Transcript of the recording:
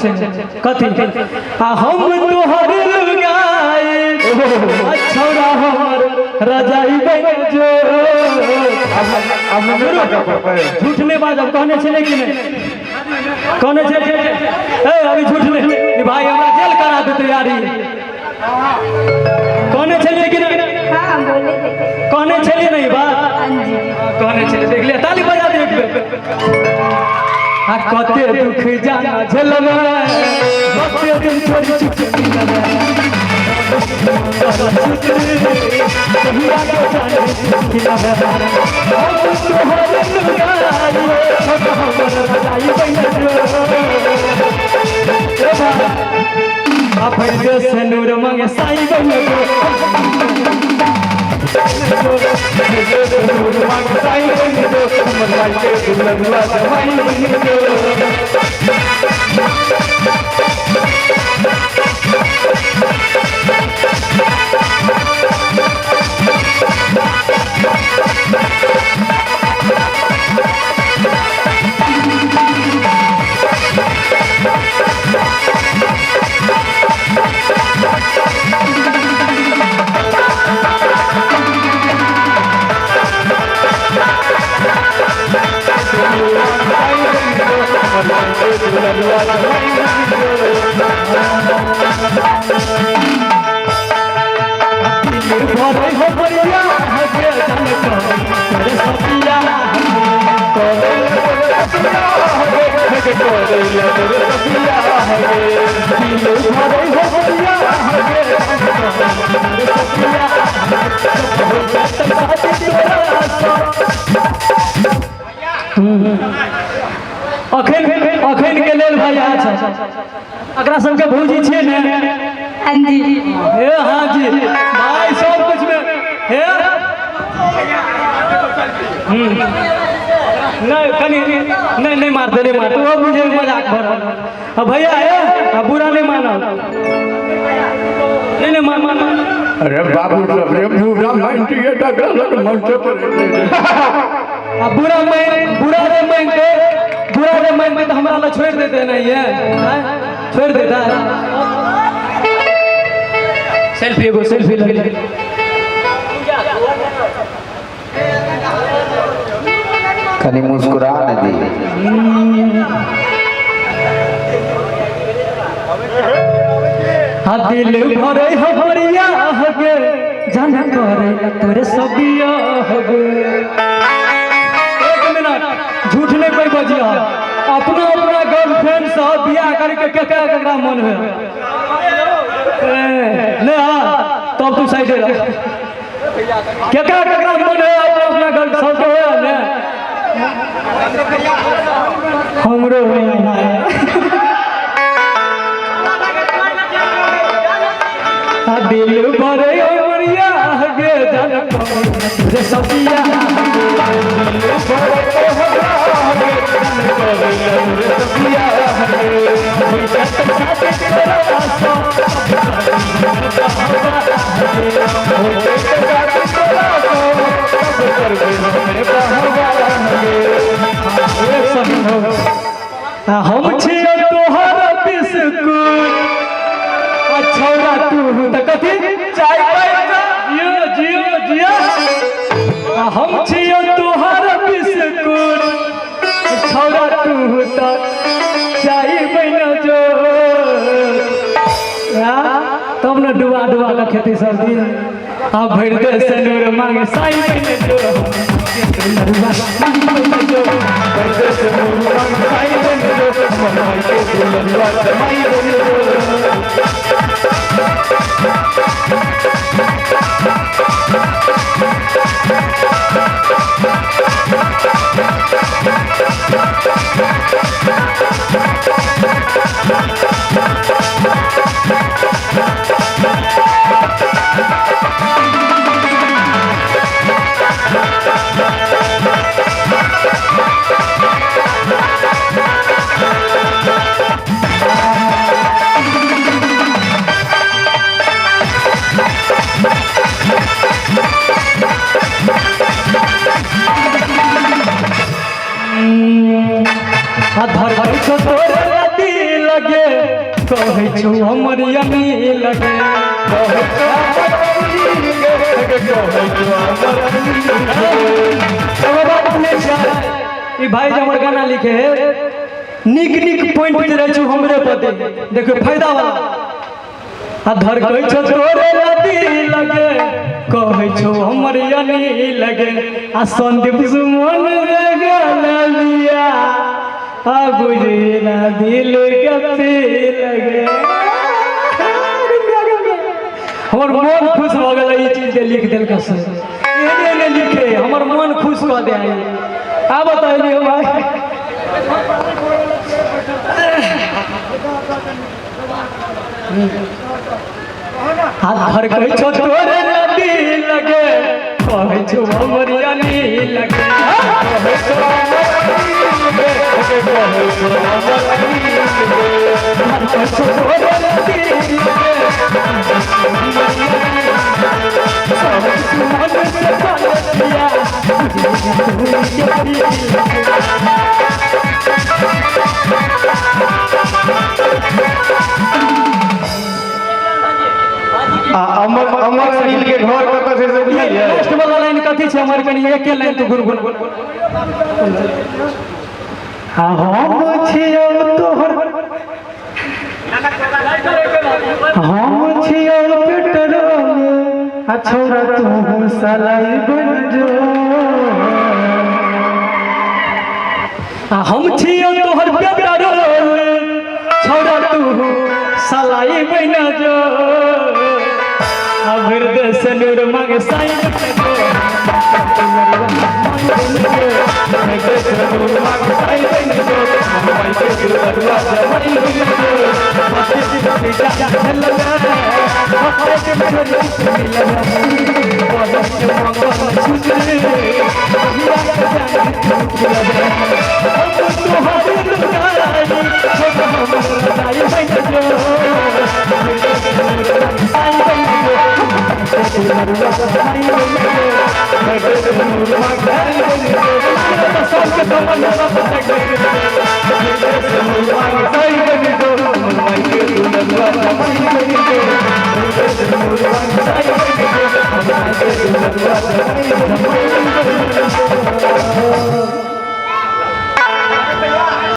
छै कथी आ हम तोहर लुगाई छौरा हमर रजाई बन जो झूठ नहीं बाजब कहने छले कि नहीं कहने छले अभी झूठ नहीं भाई हमरा जेल करा दे तैयारी कहने छले कि नहीं कहने छले नहीं बात कहने छले देख लिया ताली बजा दे एक बेर आ कते दुख जाना झेलना कते दिन छोड़ी चुकी लगा से नूर मंगे साई बन अखन के लेल भाई अकरा सबके भौजी छिए ने हां जी हे हां जी भाई सब कुछ में हे नहीं कनी नहीं मार दे वो मुझे मजाक भर अब भैया है अब बुरा नहीं माना नहीं मान अरे बाबू रे पूरा माइंड ये गलत मंच पर अब बुरा रे माइन में तो हमरा ला छोड़ देते नहीं है छोड़ देता है सेल्फी ले कनी मुस्कुरा न दी दिल भरे हरिया हगे जान करे तोरे सबिया हगे एक मिनट झूठ नहीं कोई बजिया अपना गर्लफ्रेंड से बियाह करके केकरा मन है ले तब तू साइड रह केकरा मन है अपना गर्लफ्रेंड से है ने हमरो नहीं है दिल भरे मरिया हगे जान करे सबिया हम छियो तोहर बिस्कुट छौरा तू त कथी चाय जियो हम छियो तोहर बिस्कुट छौरा तू त चाय बन जो तब न डुबा के खेती सब दिन अब भर दे से नूर मांगे साई बन जो कहै छौ हमर यानी लगे ई भाई जे हमर गाना लिखे निक निक पॉइंट दे रहै छौ हमरे पते देखो फायदा वाला आ धर कहै छौ तोरे लती लगे कहै छौ हमर यानी लगे आ संदीप सुमन रे गलिया आ बुझना दिल के लगे हमर मन खुश हो गेल ई चीज के लिख देलक से एने लिखे हमर मन खुश क दे आ बताइए भाई हाथ भर कहै छौ तोरे नदी लगे कहै छौ हमर यानी लगे कहै छौ तोरे नदी अमर अमर अनिल के घर कतऽ से बुझलियै लास्ट वाला लाइन कथी छै हमर कनी एके लाइन तो गुनगुन हम छियौ तोहर हम छियौ पेट्रोल आ छोरा तू सलाई बन जो हम छियौ तोहर पेट्रोल छोरा तू सलाई बन जो अगर दस नूर मांगे साईं Thank you.